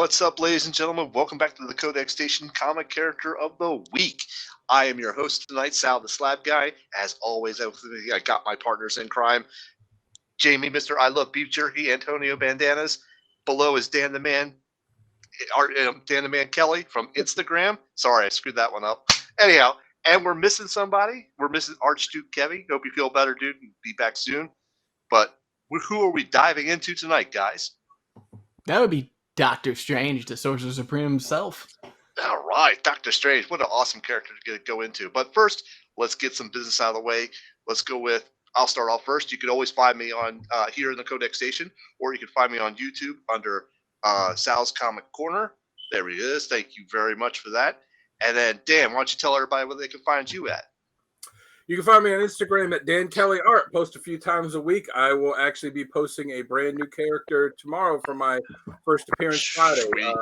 What's up, ladies and gentlemen? Welcome back to the Codex Station Comic Character of the Week. I am your host tonight, Sal the Slab Guy. As always, I got my partners in crime. Jamie, Mr. I Love Beef Jerky, Antonio Bandanas. Below is Dan the Man Kelly from Instagram. Sorry, I screwed that one up. Anyhow, and we're missing somebody. We're missing Archduke Kevy. Hope you feel better, dude, and be back soon. But who are we diving into tonight, guys? That would be Doctor Strange, the Sorcerer Supreme himself. All right, Doctor Strange. What an awesome character to go into. But first, let's get some business out of the way. Let's go with, I'll start off first. You can always find me on here in the Codex Station, or you can find me on YouTube under Sal's Comic Corner. There he is. Thank you very much for that. And then, Dan, why don't you tell everybody where they can find you at? You can find me on Instagram at Dan Kelly Art. Post a few times a week. I will actually be posting a brand new character tomorrow for my first appearance Friday.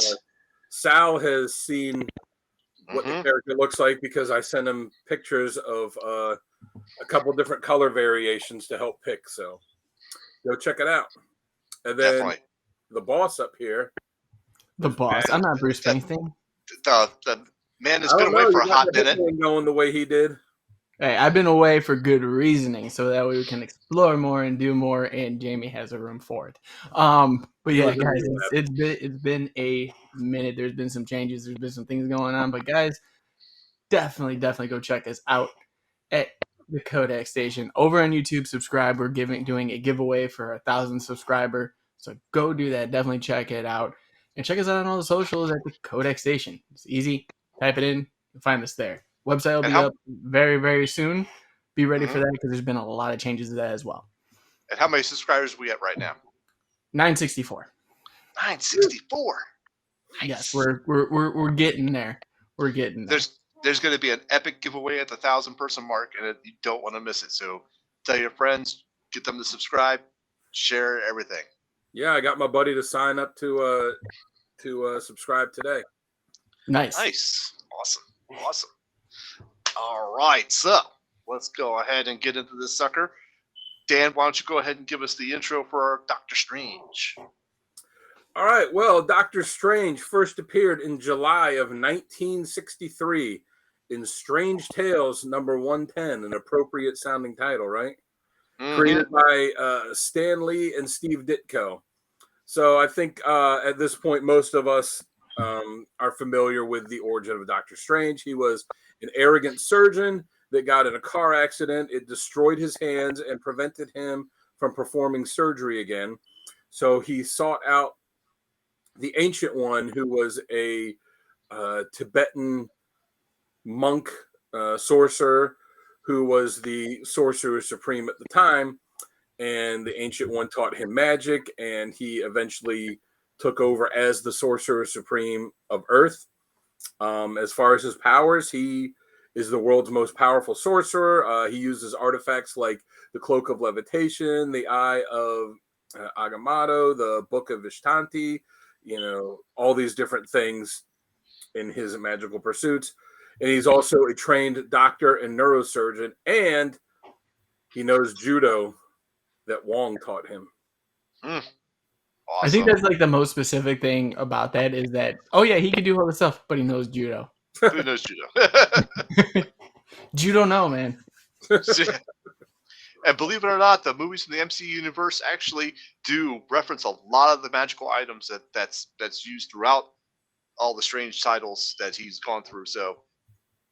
Sal has seen what the character looks like because I sent him pictures of a couple different color variations to help pick. So go check it out. And then Definitely. The boss up here. The boss. I'm not Bruce Springsteen. The man has been away for a hot minute. Going the way he did. Hey, I've been away for good reasoning, so that way we can explore more and do more, and Jamie has a room for it. But yeah, guys, it's been a minute. There's been some changes. There's been some things going on, but guys, definitely go check us out at the Codex Station over on YouTube. Subscribe. We're doing a giveaway for 1,000 subscriber, so go do that. Definitely check it out, and check us out on all the socials at the Codex Station. It's easy. Type it in. You'll find us there. Website will be up very, very soon. Be ready for that because there's been a lot of changes to that as well. And how many subscribers are we at right now? 964. 964. Nice. Yes, we're getting there. We're getting there. There's going to be an epic giveaway at the 1,000-person mark, and you don't want to miss it. So tell your friends, get them to subscribe, share everything. Yeah, I got my buddy to sign up to subscribe today. Nice. Awesome. All right, so let's go ahead and get into this sucker. Dan, why don't you go ahead and give us the intro for Doctor Strange? All right, well, Doctor Strange first appeared in July of 1963 in Strange Tales number 110, an appropriate sounding title, right? Mm-hmm. Created by Stan Lee and Steve Ditko. So I think at this point, most of us are familiar with the origin of Doctor Strange. He was an arrogant surgeon that got in a car accident. It destroyed his hands and prevented him from performing surgery again. So he sought out the Ancient One, who was a Tibetan monk sorcerer, who was the Sorcerer Supreme at the time. And the Ancient One taught him magic, and he eventually took over as the Sorcerer Supreme of Earth. As far as his powers, he is the world's most powerful sorcerer. He uses artifacts like the Cloak of Levitation, the Eye of Agamotto, the Book of Ishtanti, all these different things in his magical pursuits. And he's also a trained doctor and neurosurgeon, and he knows judo that Wong taught him. Awesome. I think that's like the most specific thing about that is that, oh yeah, he can do all this stuff, but he knows judo. Who knows judo? Judo, no, man. And believe it or not, the movies from the MCU universe actually do reference a lot of the magical items that's used throughout all the Strange titles that he's gone through. So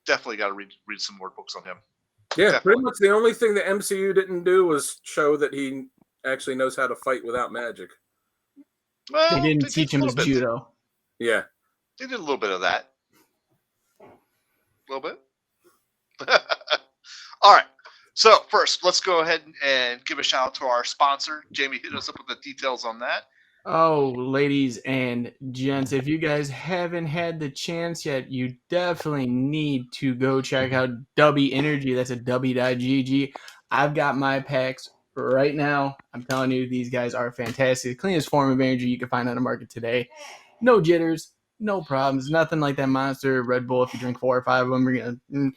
definitely got to read some more books on him. Yeah, definitely. Pretty much the only thing the MCU didn't do was show that he actually knows how to fight without magic. Well, they didn't teach him his judo. Yeah. They did a little bit of that. A little bit. All right. So first, let's go ahead and give a shout out to our sponsor. Jamie, hit us up with the details on that. Oh, ladies and gents, if you guys haven't had the chance yet, you definitely need to go check out W Energy. That's a W.GG. I've got my packs right now. I'm telling you, these guys are fantastic. The cleanest form of energy you can find on the market today. No jitters, no problems, nothing like that Monster Red Bull. If you drink 4 or 5 of them,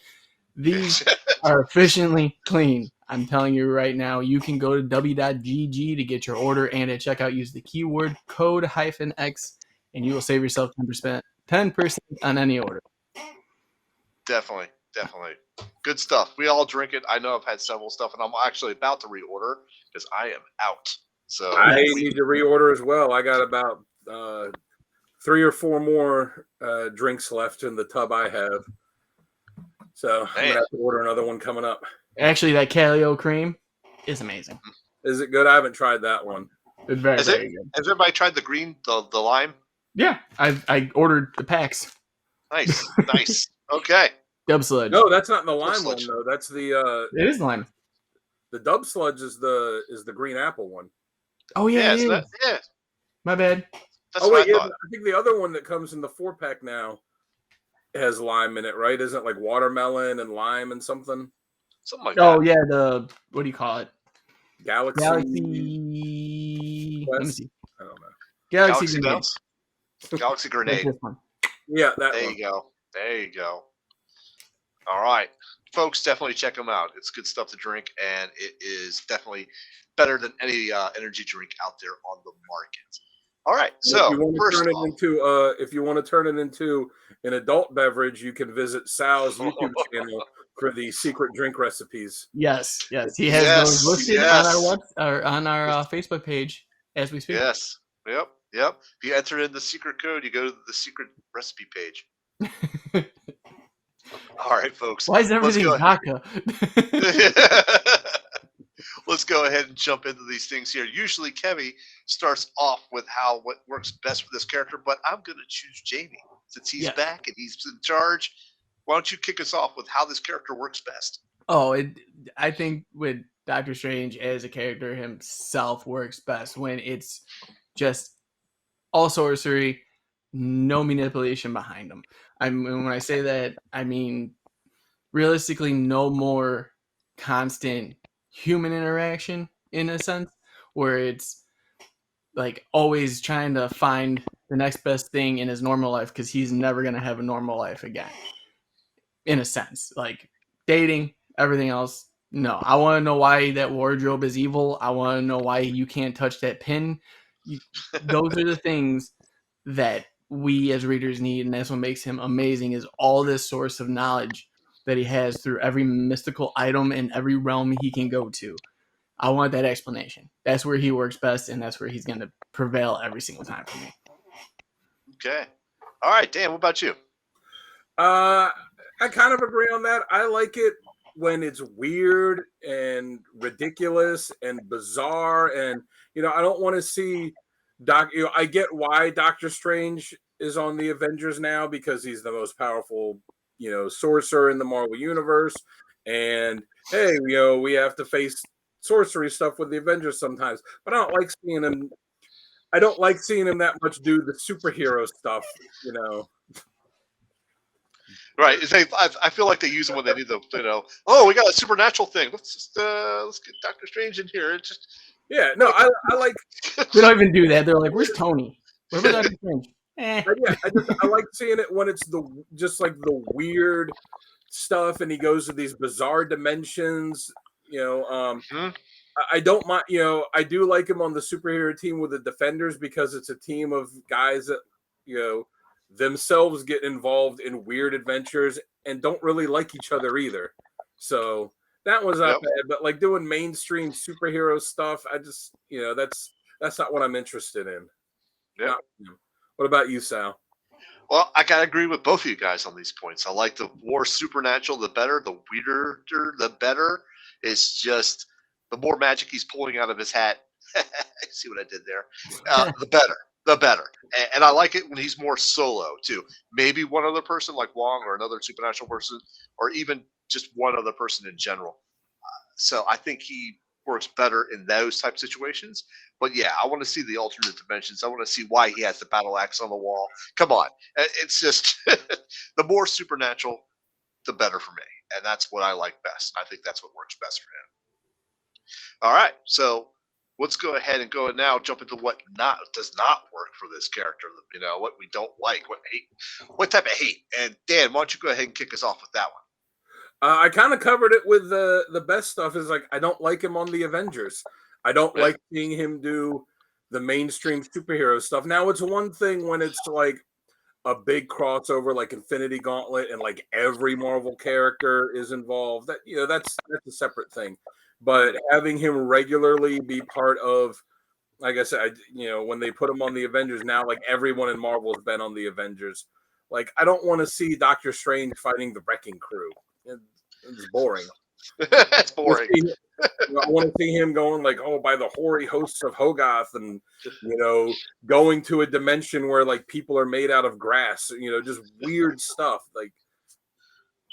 these are efficiently clean. I'm telling you right now, you can go to W.GG to get your order, and at checkout, use the keyword code -X and you will save yourself 10% on any order. Definitely. Good stuff. We all drink it. I know I've had several stuff, and I'm actually about to reorder because I am out. So I need to reorder as well. I got about 3 or 4 more drinks left in the tub I have. So I'm going to have to order another one coming up. Actually, that Calio cream is amazing. Is it good? I haven't tried that one. It's very good. Has everybody tried the green, the lime? Yeah, I ordered the packs. Nice. Okay. Dub Sludge. No, that's not the lime one though. That's the. It is lime. The Dub Sludge is the green apple one. Oh yeah, yeah. My bad. That's what I thought. I think the other one that comes in the 4-pack now has lime in it, right? Isn't it like watermelon and lime and something? Something like that. Oh yeah, what do you call it? Galaxy. Let me see. I don't know. Galaxy Bounce. Galaxy Grenade. Yeah, that there one. You go. There you go. All right. Folks, definitely check them out. It's good stuff to drink, and it is definitely better than any energy drink out there on the market. All right. So, if you want to turn it into an adult beverage, you can visit Sal's YouTube channel for the secret drink recipes. Yes. He has those listed on our Facebook page as we speak. Yes. Yep. If you enter in the secret code, you go to the secret recipe page. All right, folks. Why is everything vodka? Let's go ahead and jump into these things here. Usually, Kevy starts off with what works best for this character, but I'm going to choose Jamie since he's back and he's in charge. Why don't you kick us off with how this character works best? I think with Doctor Strange as a character himself works best when it's just all sorcery, no manipulation behind him. When I say that, I mean realistically no more constant human interaction in a sense where it's like always trying to find the next best thing in his normal life because he's never going to have a normal life again. In a sense, like dating, everything else. No, I want to know why that wardrobe is evil. I want to know why you can't touch that pin. Those are the things that we as readers need, and that's what makes him amazing is all this source of knowledge that he has through every mystical item in every realm he can go to. I want that explanation. That's where he works best, and that's where he's going to prevail every single time for me. Okay. All right, Dan, what about you? I kind of agree on that. I like it when it's weird and ridiculous and bizarre, and I don't want to see I get why Doctor Strange is on the Avengers now because he's the most powerful, sorcerer in the Marvel universe. And hey, we have to face sorcery stuff with the Avengers sometimes. But I don't like seeing him. I don't like seeing him that much do the superhero stuff. Right. I feel like they use them when they need the. Oh, we got a supernatural thing. Let's get Doctor Strange in here. It's just. Yeah, no, I like. They don't even do that. They're like, "Where's Tony? Where was Doctor Strange?" Yeah, I like seeing it when it's just like the weird stuff, and he goes to these bizarre dimensions. I don't mind. I do like him on the superhero team with the Defenders because it's a team of guys that themselves get involved in weird adventures and don't really like each other either. So. That was not bad, but like doing mainstream superhero stuff, I just that's not what I'm interested in. Yeah. What about you, Sal? Well, I gotta agree with both of you guys on these points. I like the more supernatural, the better. The weirder, the better. It's just the more magic he's pulling out of his hat. See what I did there? The better. The better. And I like it when he's more solo too. Maybe one other person like Wong or another supernatural person, or even just one other person in general. So I think he works better in those type situations. But yeah, I want to see the alternate dimensions. I want to see why he has the battle axe on the wall. Come on. It's just the more supernatural, the better for me. And that's what I like best. I think that's what works best for him. All right. So let's go ahead and jump into what does not work for this character. What we don't like, what type of hate. And Dan, why don't you go ahead and kick us off with that one? I kind of covered it with the best stuff. Is like I don't like him on the Avengers. I don't like seeing him do the mainstream superhero stuff. Now it's one thing when it's like a big crossover like Infinity Gauntlet and like every Marvel character is involved. That that's a separate thing. But having him regularly be part of, like I said, when they put him on the Avengers now, like everyone in Marvel has been on the Avengers. Like I don't want to see Doctor Strange fighting the Wrecking Crew. It's boring. That's boring. I want to see him going like, oh, by the hoary hosts of Hogarth, and going to a dimension where like people are made out of grass. Just weird stuff. Like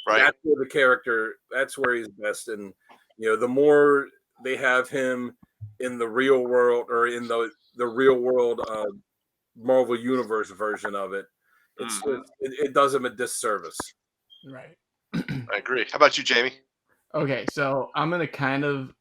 that's where the character. That's where he's best. And the more they have him in the real world or in the real world Marvel Universe version of it, it does him a disservice. Right. I agree. How about you, Jamie? Okay, so I'm gonna kind of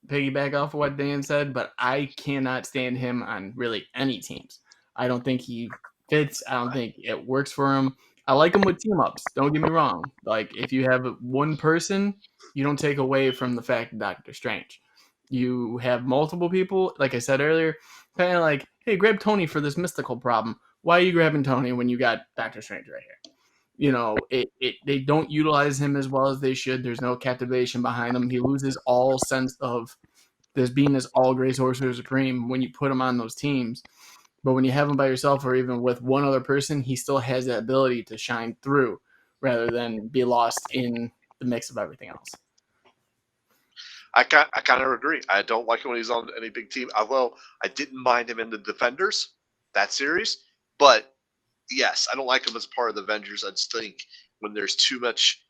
piggyback off of what Dan said, but I cannot stand him on really any teams. I don't think he fits. I don't think it works for him. I like him with team ups. Don't get me wrong. Like if you have one person, you don't take away from the fact of Doctor Strange. You have multiple people, like I said earlier, kind of like, hey, grab Tony for this mystical problem. Why are you grabbing Tony when you got Doctor Strange right here? They don't utilize him as well as they should. There's no captivation behind him. He loses all sense of this being this all Grey Sorcerer Supreme when you put him on those teams. But when you have him by yourself or even with one other person, he still has that ability to shine through rather than be lost in the mix of everything else. I kind of agree. I don't like him when he's on any big team, although I didn't mind him in the Defenders, that series. But yes, I don't like him as part of the Avengers. I just think when there's too much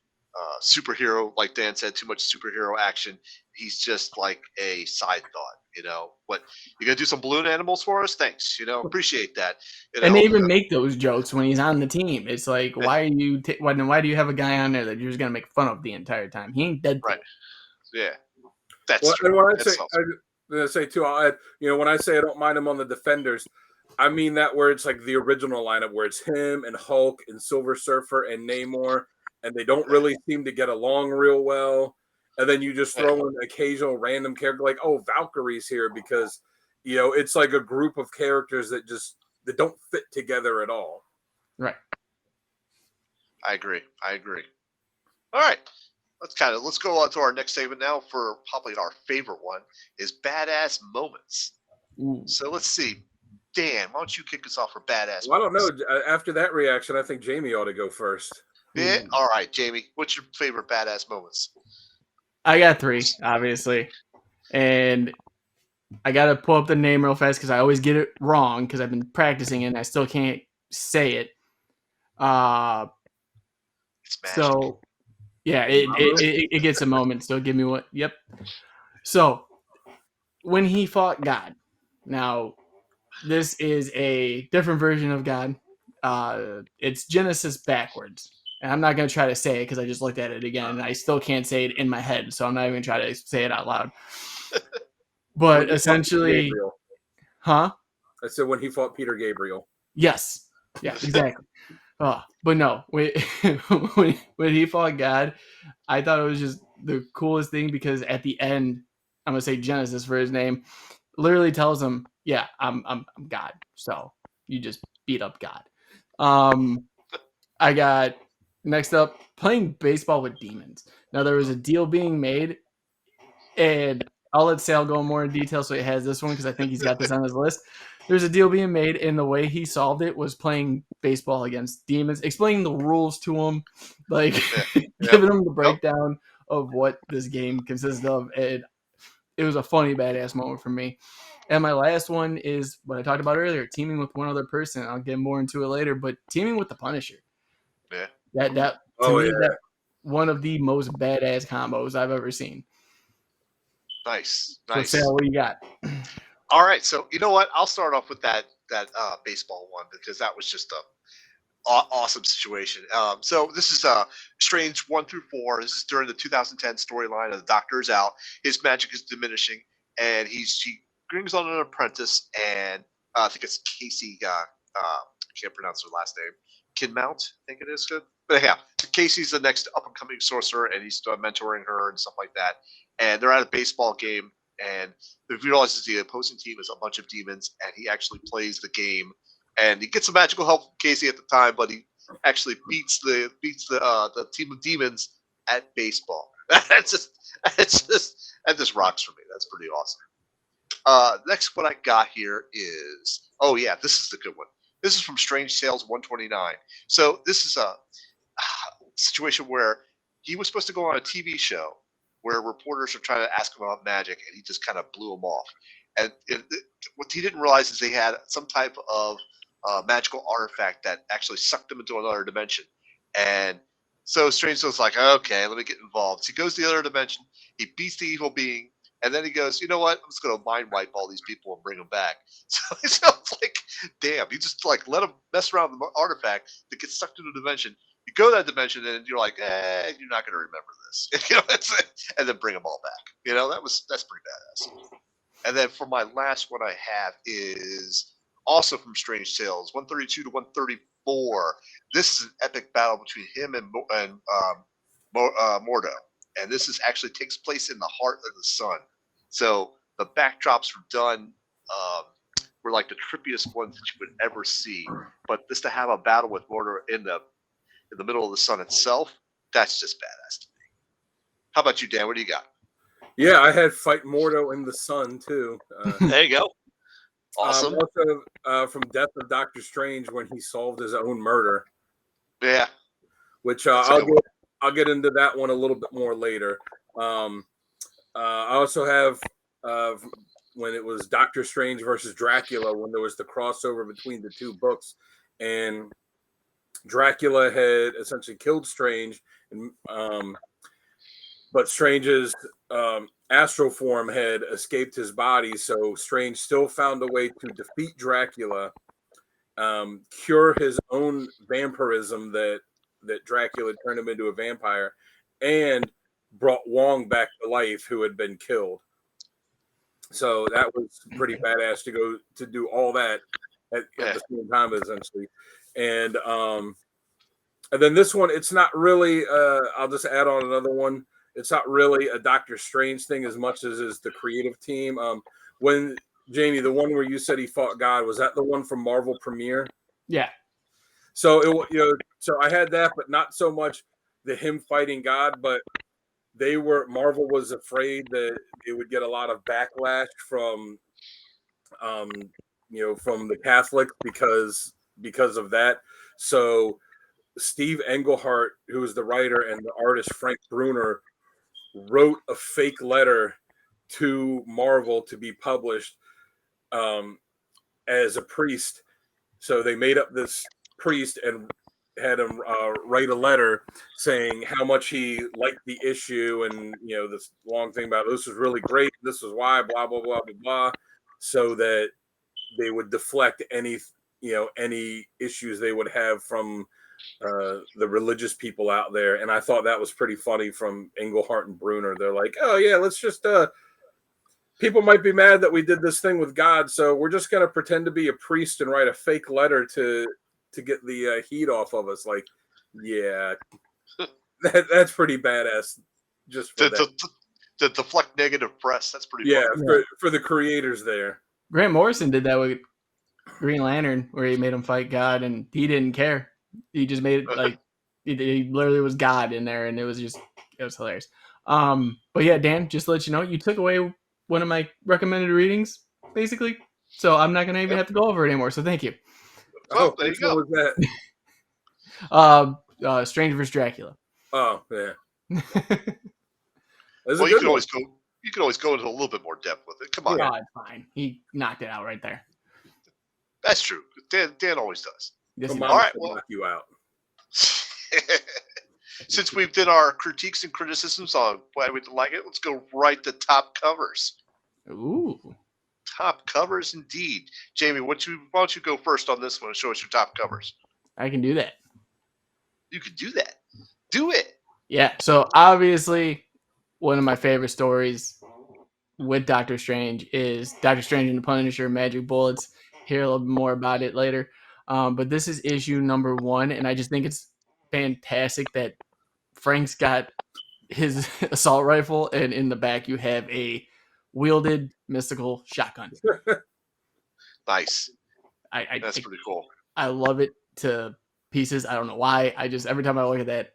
superhero, like Dan said, too much superhero action, he's just like a side thought. What, you gonna do some balloon animals for us? Thanks. Appreciate that. And they even make those jokes when he's on the team. It's like, why are you? Why do you have a guy on there that you're just gonna make fun of the entire time? He ain't dead. Right. Yeah. That's well, true. And when I say too, I'll add, when I say I don't mind him on the Defenders, I mean that where it's like the original lineup where it's him and Hulk and Silver Surfer and Namor, and they don't really seem to get along real well. And then you just throw in an occasional random character like, oh, Valkyrie's here because, it's like a group of characters that don't fit together at all. Right. I agree. All right. Let's go on to our next segment now for probably our favorite one is badass moments. Ooh. So let's see. Dan, why don't you kick us off for badass well, moments? I don't know. After that reaction, I think Jamie ought to go first. Yeah. All right, Jamie. What's your favorite badass moments? I got 3, obviously. And I got to pull up the name real fast because I always get it wrong because I've been practicing it and I still can't say it. It's magic. So, yeah, it gets a moment. So give me what? Yep. So, when he fought God. Now, this is a different version of God. It's Genesis backwards. And I'm not going to try to say it because I just looked at it again and I still can't say it in my head. So I'm not even going to try to say it out loud. But essentially, huh? I said when he fought Peter Gabriel. Yes. Yeah, exactly. But no, when he fought God, I thought it was just the coolest thing because at the end, I'm going to say Genesis for his name, literally tells him, yeah, I'm God. So you just beat up God. I got next up playing baseball with demons. Now there was a deal being made, and I'll let Sal go more in detail so he has this one because I think he's got this on his list. There's a deal being made, and the way he solved it was playing baseball against demons, explaining the rules to him, like giving him the breakdown of what this game consists of. And it was a funny, badass moment for me. And my last one is what I talked about earlier, teaming with one other person. I'll get more into it later, but teaming with the Punisher. Yeah. That one of the most badass combos I've ever seen. Nice. So Sal, what do you got? All right. So you know what? I'll start off with that baseball one because that was just a awesome situation. So this is Strange 1 through 4. This is during the 2010 storyline of the Doctor is out. His magic is diminishing, and he brings on an apprentice, and I think it's Casey. I can't pronounce her last name. Kinmount, I think it is good. But yeah, Casey's the next up and coming sorcerer, and he's mentoring her and stuff like that. And they're at a baseball game, and if you realize the opposing team is a bunch of demons, and he actually plays the game, and he gets some magical help from Casey at the time, but he actually beats the team of demons at baseball. That just rocks for me. That's pretty awesome. Next one I got here is, oh yeah, this is the good one. This is from Strange Tales 129. So this is a situation where he was supposed to go on a TV show where reporters are trying to ask him about magic, and he just kind of blew them off. And what he didn't realize is they had some type of magical artifact that actually sucked them into another dimension. And so Strange was like, okay, let me get involved. So he goes to the other dimension. He beats the evil being. And then he goes, you know what? I'm just going to mind wipe all these people and bring them back. So it's like, damn, you just like let them mess around with the artifact that gets sucked into the dimension. You go to that dimension and you're like, you're not going to remember this. And then bring them all back. That's pretty badass. And then for my last one I have is also from Strange Tales, 132 to 134. This is an epic battle between him and Mordo. And this actually takes place in the heart of the sun. So the backdrops were done were like the trippiest ones that you would ever see. But just to have a battle with Mordo in the middle of the sun itself, that's just badass to me. How about you, Dan? What do you got? Yeah, I had Fight Mordo in the Sun too. There you go. Awesome. Also, from Death of Doctor Strange when he solved his own murder. Yeah. Which I'll get into that one a little bit more later. I also have when it was Doctor Strange versus Dracula, when there was the crossover between the two books, and Dracula had essentially killed Strange, and but Strange's astral form had escaped his body, so Strange still found a way to defeat Dracula, cure his own vampirism that Dracula turned him into a vampire, and brought Wong back to life, who had been killed. So that was pretty badass to go to do all that at the same time, essentially. And then this one, it's not really. I'll just add on another one. It's not really a Doctor Strange thing as much as is the creative team. When Jamie, the one where you said he fought God, was that the one from Marvel Premiere? Yeah. So so I had that, but not so much him fighting God, but Marvel was afraid that it would get a lot of backlash from from the Catholics because of that. So Steve Englehart, who is the writer, and the artist Frank Bruner wrote a fake letter to Marvel to be published as a priest. So they made up this priest and had him write a letter saying how much he liked the issue, and this long thing about this was really great, this is why, blah blah blah blah blah, so that they would deflect any issues they would have from the religious people out there. And I thought that was pretty funny from Englehart and Bruner. They're like, oh yeah, let's just people might be mad that we did this thing with God, so we're just going to pretend to be a priest and write a fake letter to get the heat off of us. Like, yeah, that's pretty badass. Just for to deflect negative press. That's pretty funny. For the creators there. Grant Morrison did that with Green Lantern, where he made him fight God, and he didn't care. He just made it like he literally was God in there, and it was hilarious. But yeah, Dan, just to let you know, you took away one of my recommended readings, basically. So I'm not going to even have to go over it anymore. So thank you. Oh, there you go. What was that? Strange vs. Dracula. Oh yeah. Well, you can always go into a little bit more depth with it. Come on. Yeah, it's fine. He knocked it out right there. That's true. Dan always does. Yes, all right, well, knock you out. Since we've done our critiques and criticisms on why we didn't like it, let's go right to top covers. Ooh. Top covers indeed. Jamie, why don't you go first on this one and show us your top covers? I can do that. You can do that. Do it. Yeah, so obviously one of my favorite stories with Doctor Strange is Doctor Strange and the Punisher, Magic Bullets. Hear a little bit more about it later. But this is issue number 1, and I just think it's fantastic that Frank's got his assault rifle, and in the back you have a wielded mystical shotgun. Nice. I That's pretty cool. I love it to pieces. I don't know why. I just every time I look at that,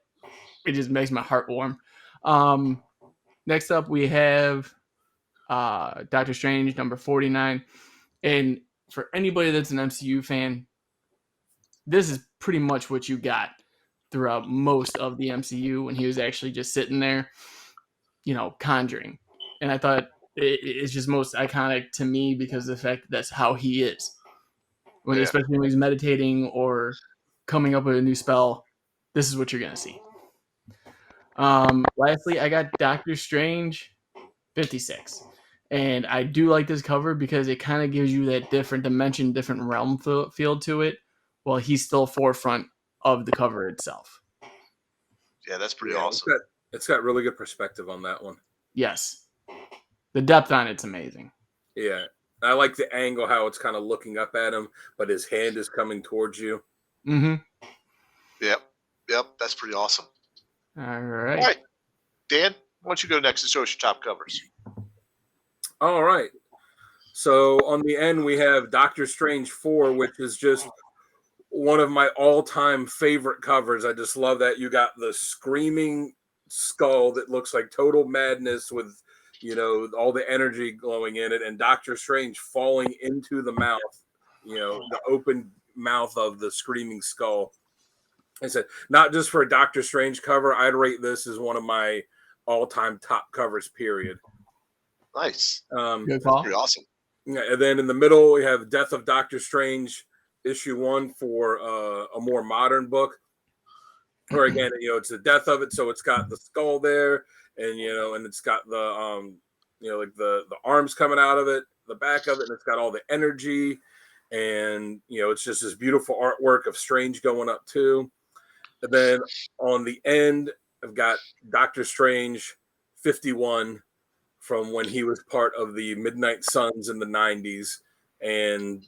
it just makes my heart warm. Next up we have Doctor Strange number 49. And for anybody that's an MCU fan, this is pretty much what you got throughout most of the MCU when he was actually just sitting there, conjuring. And I thought it's just most iconic to me because of the fact that that's how he is. Especially when he's meditating or coming up with a new spell, this is what you're going to see. Lastly, I got Doctor Strange 56. And I do like this cover because it kind of gives you that different dimension, different realm feel to it, while he's still forefront of the cover itself. Yeah, that's pretty awesome. It's got really good perspective on that one. Yes. The depth on it's amazing. Yeah. I like the angle, how it's kind of looking up at him, but his hand is coming towards you. Mm-hmm. Yep. That's pretty awesome. All right. All right. Dan, why don't you go next and show us your top covers? All right. So on the end, we have Doctor Strange 4, which is just one of my all-time favorite covers. I just love that you got the screaming skull that looks like total madness with, all the energy glowing in it, and Doctor Strange falling into the mouth, the open mouth of the screaming skull. I said, not just for a Doctor Strange cover, I'd rate this as one of my all-time top covers, period. Nice. Good call. Pretty awesome. Yeah, and then in the middle, we have Death of Doctor Strange, issue 1 for a more modern book. Or again, it's the death of it, so it's got the skull there, and and it's got the like the arms coming out of it, the back of it, and it's got all the energy, and it's just this beautiful artwork of Strange going up too. And then on the end, I've got Doctor Strange 51 from when he was part of the Midnight Suns in the 90s, and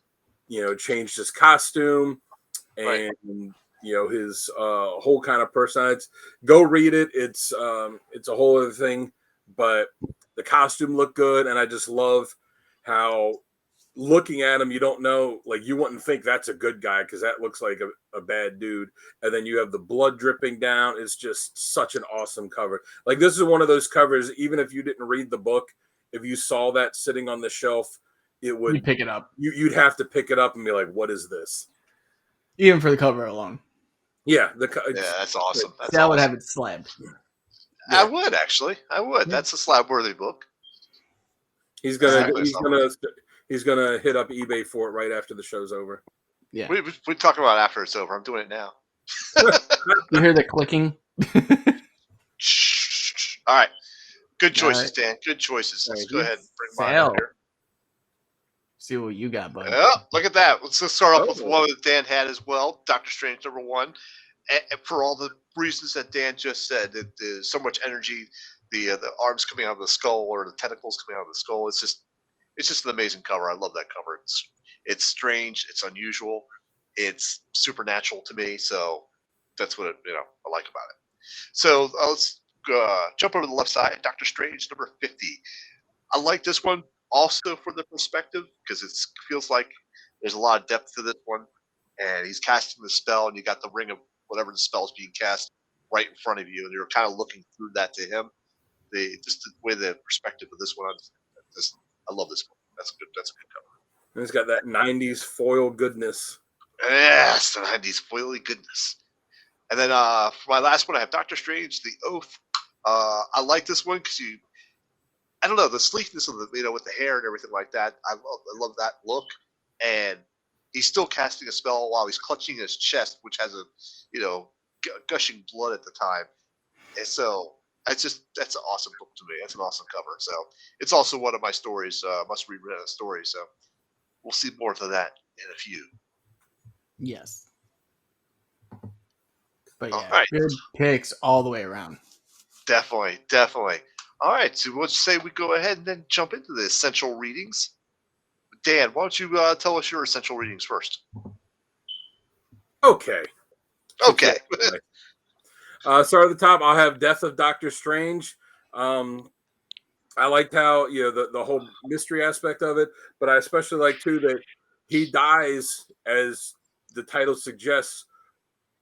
changed his costume and his whole kind of personality. Go read it. It's a whole other thing, but the costume looked good, and I just love how looking at him, you don't know, like you wouldn't think that's a good guy because that looks like a bad dude. And then you have the blood dripping down. It's just such an awesome cover. Like this is one of those covers, even if you didn't read the book, if you saw that sitting on the shelf, you'd pick it up. You'd have to pick it up and be like, what is this? Even for the cover alone. Yeah. That's awesome. I would have it slabbed. Yeah. I would actually. Yeah. That's a slab-worthy book. He's gonna hit up eBay for it right after the show's over. Yeah, we talk about it after it's over. I'm doing it now. You hear the clicking? All right, good choices, Dan. Good choices. Let's go ahead and bring mine up here. See what you got, bud. Oh, look at that. Let's start off with one that Dan had as well. Doctor Strange number 1. And for all the reasons that Dan just said, that there's so much energy, the arms coming out of the skull or the tentacles coming out of the skull. It's just an amazing cover. I love that cover. It's strange. It's unusual. It's supernatural to me. So that's what I like about it. So let's jump over to the left side. Doctor Strange number 50. I like this one also for the perspective because it feels like there's a lot of depth to this one. And he's casting the spell, and you got the ring of whatever the spell is being cast right in front of you, and you're kind of looking through that to him. The way the perspective of this one, I love this one. That's good. That's a good cover. And it's got that 90s foil goodness. Yes, the 90s foily goodness. And then for my last one, I have Doctor Strange, The Oath. I like this one because I don't know, the sleekness of the with the hair and everything like that. I love that look. And he's still casting a spell while he's clutching his chest, which has a gushing blood at the time. And so that's an awesome book to me. That's an awesome cover. So it's also one of my stories, must read stories. So we'll see more of that in a few. Yes. But all right. Good picks all the way around. Definitely. All right, so let's say we go ahead and then jump into the essential readings. Dan, why don't you tell us your essential readings first? Okay. So at the top, I'll have Death of Doctor Strange. I I liked how the whole mystery aspect of it, but I especially like too that he dies, as the title suggests,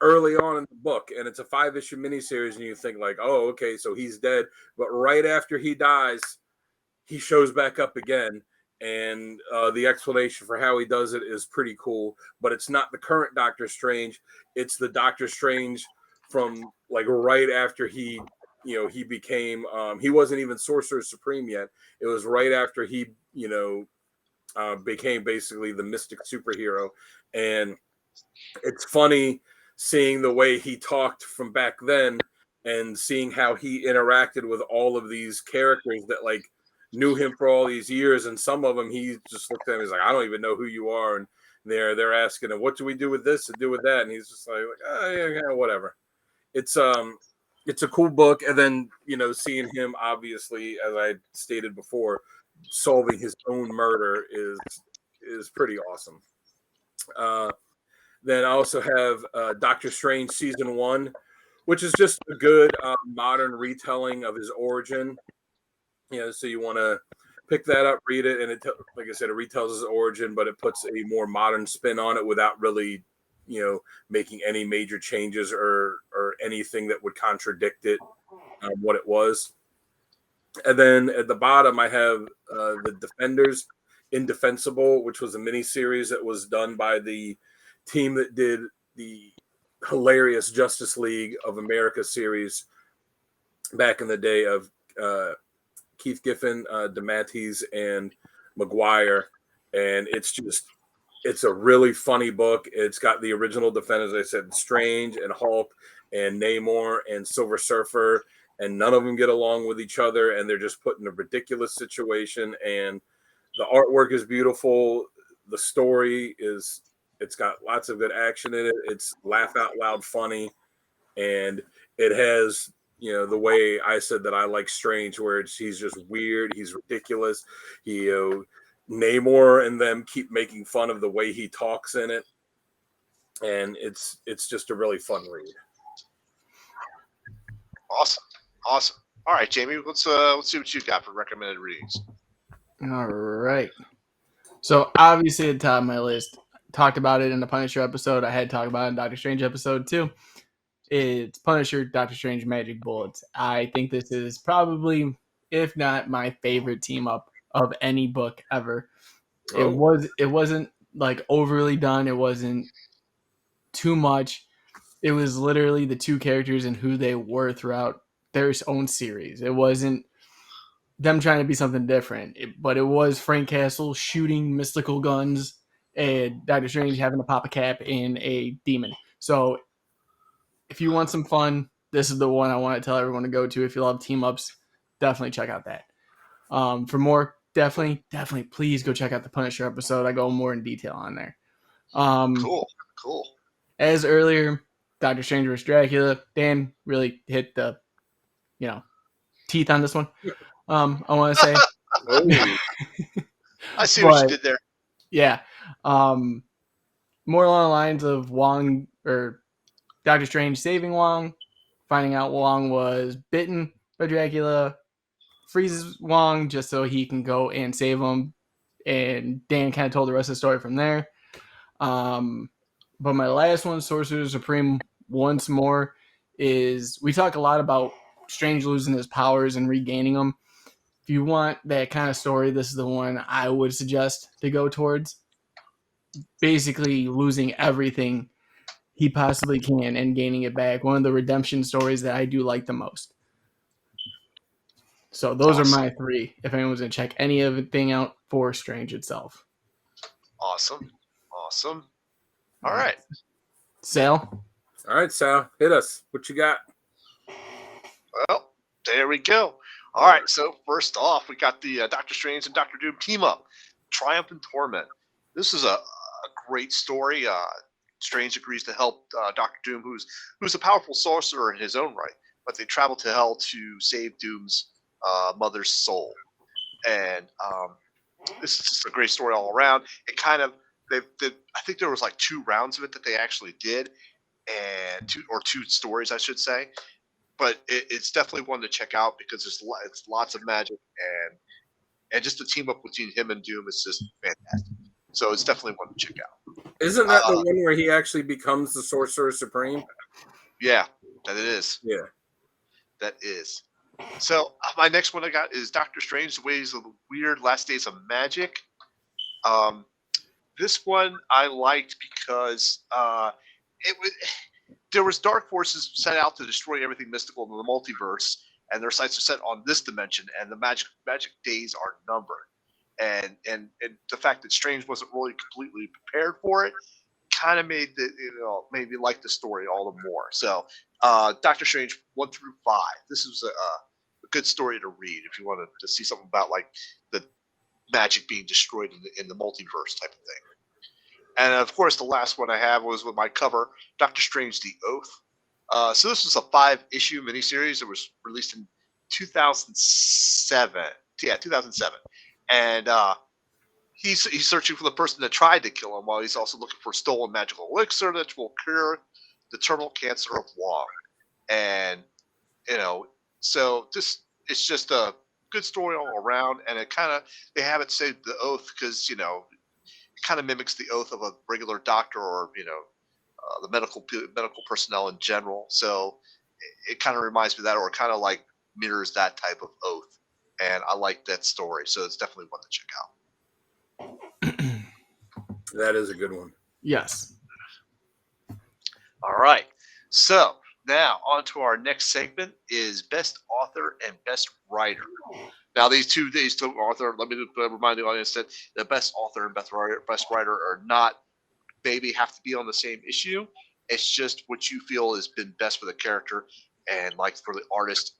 early on in the book, and it's a 5-issue miniseries, and you think like, oh, okay, so he's dead, but right after he dies, he shows back up again, and the explanation for how he does it is pretty cool. But it's not the current Doctor Strange; it's the Doctor Strange from like right after he became he wasn't even Sorcerer Supreme yet. It was right after he became basically the mystic superhero, and it's funny seeing the way he talked from back then and seeing how he interacted with all of these characters that like knew him for all these years, and some of them he just looked at him, he's like, I don't even know who you are, and they're asking him, what do we do with this and do with that, and he's just like oh, yeah, whatever. It's a cool book, and then seeing him, obviously, as I stated before, solving his own murder is pretty awesome. Then I also have Doctor Strange Season 1, which is just a good modern retelling of his origin. So you want to pick that up, read it, and like I said, it retells his origin, but it puts a more modern spin on it without really, making any major changes or anything that would contradict it, what it was. And then at the bottom, I have the Defenders Indefensible, which was a mini series that was done by the team that did the hilarious Justice League of America series back in the day of Keith Giffen, DeMatteis, and McGuire. And it's a really funny book. It's got the original Defenders, as I said, Strange and Hulk and Namor and Silver Surfer, and none of them get along with each other, and they're just put in a ridiculous situation. And the artwork is beautiful. The story it's got lots of good action in it. It's laugh out loud funny, and it has the way I said that I like Strange, where he's just weird, he's ridiculous. Namor and them keep making fun of the way he talks in it, and it's just a really fun read. Awesome. All right, Jamie, let's see what you got for recommended reads. All right. So obviously at the top of my list, talked about it in the Punisher episode. I had talked about it in Doctor Strange episode too. It's Punisher, Doctor Strange, Magic Bullets. I think this is probably, if not my favorite team up of any book ever. Oh. It wasn't like overly done. It wasn't too much. It was literally the two characters and who they were throughout their own series. It wasn't them trying to be something different, but it was Frank Castle shooting mystical guns and Doctor Strange having to pop a cap in a demon. So if you want some fun, this is the one I want to tell everyone to go to. If you love team ups, definitely check out that. For more, definitely, please go check out the Punisher episode. I go more in detail on there. Cool. As earlier, Doctor Strange vs. Dracula, Dan really hit the, teeth on this one. I want to say. I see what you did there. Yeah. More along the lines of Wong or Doctor Strange saving Wong, finding out Wong was bitten by Dracula, freezes Wong just so he can go and save him. And Dan kind of told the rest of the story from there. But my last one, Sorcerer Supreme, once more, is we talk a lot about Strange losing his powers and regaining them. If you want that kind of story, this is the one I would suggest to go towards. Basically losing everything he possibly can and gaining it back. One of the redemption stories that I do like the most. So those are my three. If anyone's going to check any of the thing out for Strange itself. Awesome. All right. Sal? All right, Sal. Hit us. What you got? Well, there we go. All right, so first off, we got the Doctor Strange and Doctor Doom team up, Triumph and Torment. This is a great story. Strange agrees to help Doctor Doom, who's a powerful sorcerer in his own right, but they travel to hell to save Doom's mother's soul. And this is just a great story all around. It kind of, I think there was like 2 rounds of it that they actually did, and two stories, I should say. but it's definitely one to check out because it's lots of magic and just the team up between him and Doom is just fantastic. So it's definitely one to check out. Isn't that the one where he actually becomes the Sorcerer Supreme? Yeah, that it is. Yeah. That is. So my next one I got is Doctor Strange: The Ways of the Weird Last Days of Magic. This one I liked because there was dark forces set out to destroy everything mystical in the multiverse, and their sights are set on this dimension, and the magic days are numbered. And the fact that Strange wasn't really completely prepared for it kind of made made me like the story all the more. So Doctor Strange 1 through 5. This was a good story to read if you wanted to see something about like the magic being destroyed in the multiverse type of thing. And of course, the last one I have was with my cover, Doctor Strange: The Oath. So this was a 5-issue miniseries that was released in 2007. Yeah, 2007. And he's searching for the person that tried to kill him, while he's also looking for a stolen magical elixir that will cure the terminal cancer of Wong. And so it's just a good story all around, and they have it say the oath because it kind of mimics the oath of a regular doctor or the medical personnel in general. So it kind of reminds me of that, or kind of like mirrors that type of oath. And I like that story, so it's definitely one to check out. That is a good one. Yes. All right. So now on to our next segment is Best Author and Best Writer. Now these two author, let me remind the audience that the Best Author and Best Writer are not maybe have to be on the same issue. It's just what you feel has been best for the character, and like for the artist.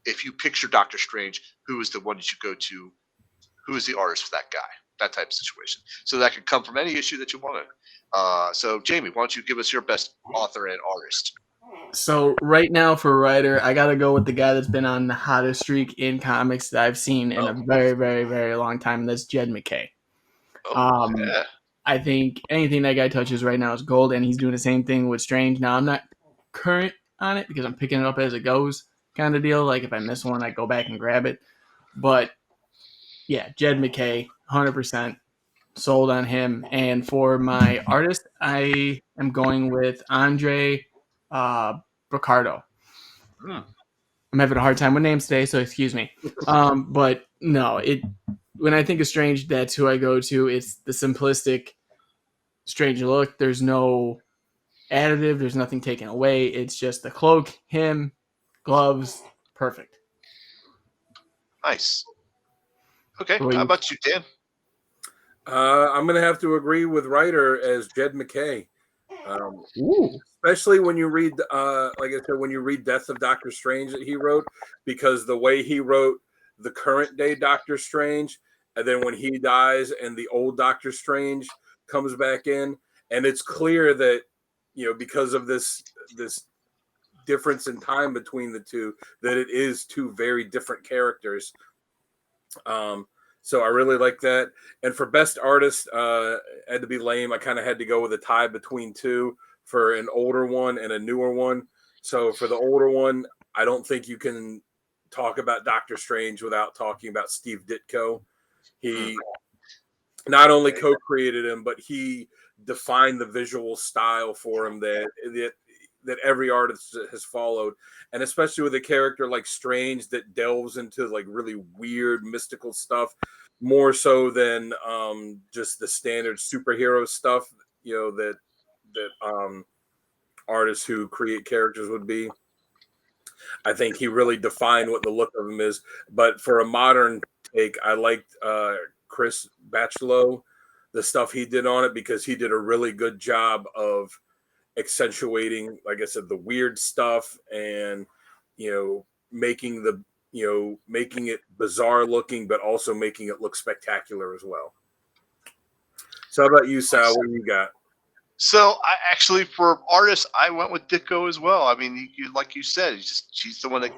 If you picture Doctor Strange, who is the one that you go to? Who is the artist for that guy? That type of situation. So that could come from any issue that you want. So Jamie, why don't you give us your best author and artist? So right now for writer, I gotta go with the guy that's been on the hottest streak in comics that I've seen in a very, very, very long time. And that's Jed MacKay. Yeah. I think anything that guy touches right now is gold, and he's doing the same thing with Strange. Now I'm not current on it because I'm picking it up as it goes, kind of deal. Like if I miss one, I go back and grab it. But yeah, Jed MacKay, 100% sold on him. And for my artist, I am going with Andre Ricardo. I'm having a hard time with names today, so excuse me. But no, when I think of Strange, that's who I go to. It's the simplistic Strange look. There's no additive. There's nothing taken away. It's just the cloak, him, gloves, perfect. Nice. Okay, how about you, Dan? I'm going to have to agree with writer as Jed MacKay. Especially when you read, like I said, when you read Death of Doctor Strange that he wrote, because the way he wrote the current day Doctor Strange, and then when he dies and the old Doctor Strange comes back in, and it's clear that, because of this difference in time between the two, that it is two very different characters. So I really like that. And for best artist, I had to be lame. I kind of had to go with a tie between two for an older one and a newer one. So for the older one, I don't think you can talk about Doctor Strange without talking about Steve Ditko. He not only co-created him, but he defined the visual style for him that every artist has followed. And especially with a character like Strange that delves into like really weird mystical stuff, more so than just the standard superhero stuff, that artists who create characters would be. I think he really defined what the look of him is. But for a modern take, I liked Chris Bachalo, the stuff he did on it, because he did a really good job of accentuating, like I said, the weird stuff and, making it bizarre looking, but also making it look spectacular as well. So how about you, Sal? What do you got? So I actually, for artists, I went with Ditko as well. I mean, like you said, she's the one that,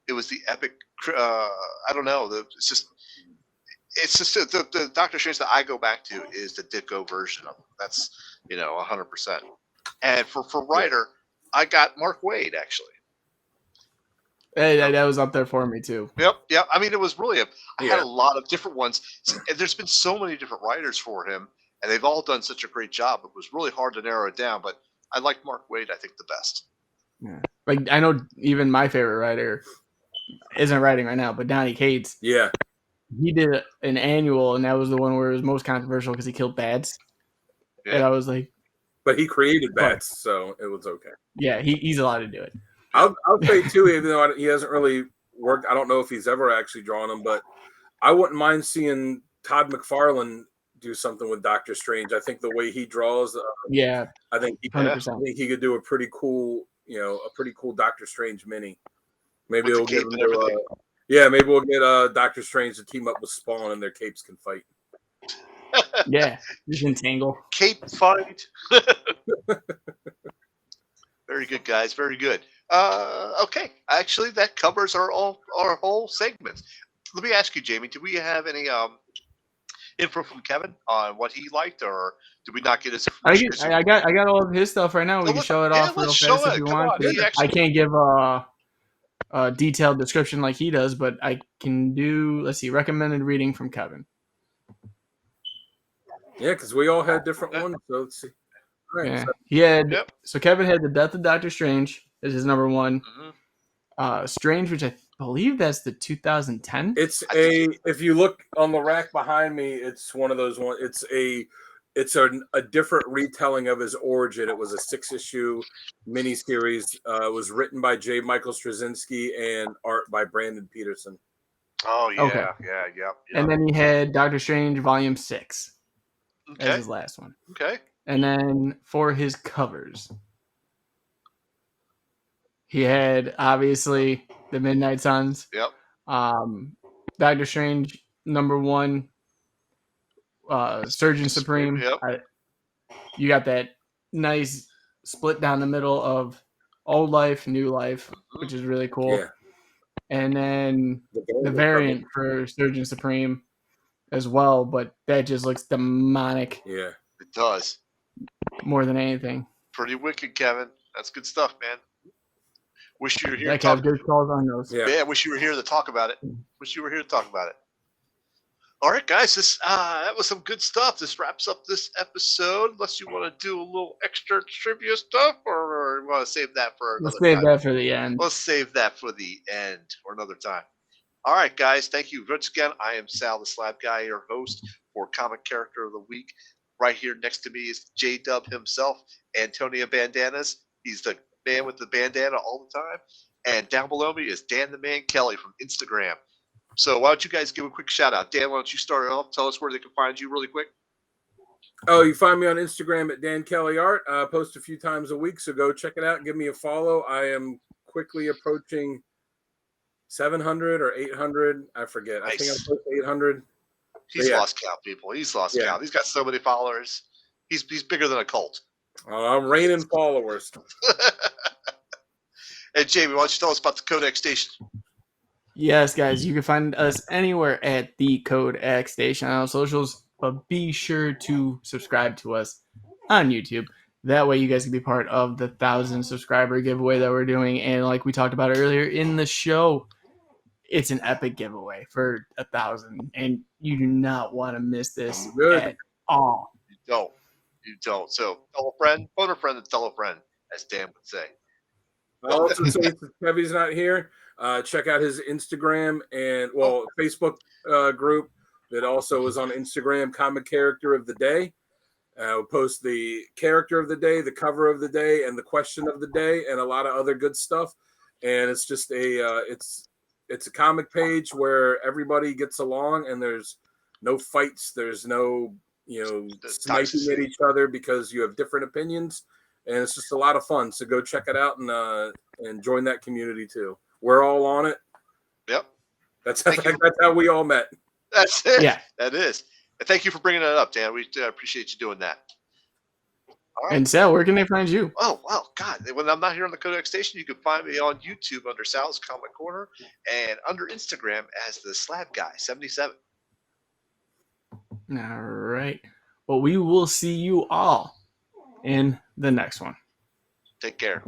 it was the epic. I don't know. It's just the Doctor Strange that I go back to is the Ditko version of it. That's 100%. And for writer, I got Mark Waid actually. That was up there for me too. Yep. I mean, it was really I had Yeah. a lot of different ones. And there's been so many different writers for him, and they've all done such a great job. It was really hard to narrow it down, but I like Mark Waid, I think, the best. Yeah. Like I know even my favorite writer isn't writing right now, but Donny Cates. Yeah. He did an annual, and that was the one where it was most controversial because he killed bats. Yeah. And I was like, But he created bats, so it was okay. yeah, he's allowed to do it. I'll say too, even though he hasn't really worked, I don't know if he's ever actually drawn them, but I wouldn't mind seeing Todd McFarlane do something with Doctor Strange. I think the way he draws, Yeah, I think he 100%. could do a pretty cool Doctor Strange mini. Maybe With we'll the get cape and everything. maybe we'll get Doctor Strange to team up with Spawn and their capes can fight. Yeah, just entangle. Cape fight. Very good, guys. Very good. Okay. Actually, that covers our whole segments. Let me ask you, Jamie, do we have any info from Kevin on what he liked, or did we not get his information? I got all of his stuff right now. We can show it off real let's fast show if it. you Come want. on. He I can't give a detailed description like he does, but I can do. Let's see, recommended reading from Kevin. Yeah, because we all had different ones. So let's see. All right, Yeah, so, he had. So Kevin had the Death of Doctor Strange as his number one. Mm-hmm. Strange, which I believe that's the 2010. if you look on the rack behind me, it's one of those ones. It's a different retelling of his origin. It was a 6-issue miniseries. It was written by J. Michael Straczynski and art by Brandon Peterson. Oh yeah, Okay. yeah. And then he had Doctor Strange Volume 6 as his last one. Okay. And then for his covers, he had obviously the Midnight Suns. Yep. Doctor Strange number 1, Surgeon Supreme. Yep. You got that nice split down the middle of Old Life, New Life, which is really cool. Yeah. And then the variant for Surgeon Supreme as well, but that just looks demonic. Yeah, it does. More than anything. Pretty wicked, Kevin. That's good stuff, man. Wish you were here. That have good calls on those. Yeah, wish you were here to talk about it. All right, guys, that was some good stuff. This wraps up this episode. Unless you want to do a little extra trivia stuff, or you want to save that for another time. Let's save that for the end. Let's save that for the end or another time. All right, guys, thank you once again. I am Sal, the Slab Guy, your host for Comic Character of the Week. Right here next to me is J-Dub himself, Antonio Bandanas. He's the man with the bandana all the time. And down below me is Dan the Man Kelly from Instagram. So why don't you guys give a quick shout out? Dan, why don't you start it off? Tell us where they can find you really quick. Oh, you find me on Instagram at Dan Kelly Art. I post a few times a week, so go check it out. Give me a follow. I am quickly approaching 700 or 800. I forget. Nice. I think I'm close to 800. He's lost count, people. He's lost count. He's got so many followers. He's bigger than a cult. I'm raining followers. Hey, Jamie, why don't you tell us about the CODEX station? Yes, guys, you can find us anywhere at the CODEX station on socials, but be sure to subscribe to us on YouTube. That way you guys can be part of the 1,000 subscriber giveaway that we're doing. And like we talked about earlier in the show, it's an epic giveaway for 1,000. And you do not want to miss this at all. You don't. So tell a friend, phone a friend, and tell a friend, as Dan would say. I'll also say since Kevy's not here, check out his Instagram and Facebook group that also is on Instagram, Comic Character of the Day. We'll post the character of the day, the cover of the day, and the question of the day, and a lot of other good stuff. And it's just it's a comic page where everybody gets along, and there's no fights, there's no sniping at each other because you have different opinions, and it's just a lot of fun. So go check it out and join that community too. We're all on it. Yep. That's how we all met. That's it. Yeah. That is. And thank you for bringing that up, Dan. We appreciate you doing that. All right. And Sal, where can they find you? Oh, well, God. When I'm not here on the CODEX station, you can find me on YouTube under Sal's Comic Corner and under Instagram as the Slab Guy 77. All right. Well, we will see you all in the next one. Take care.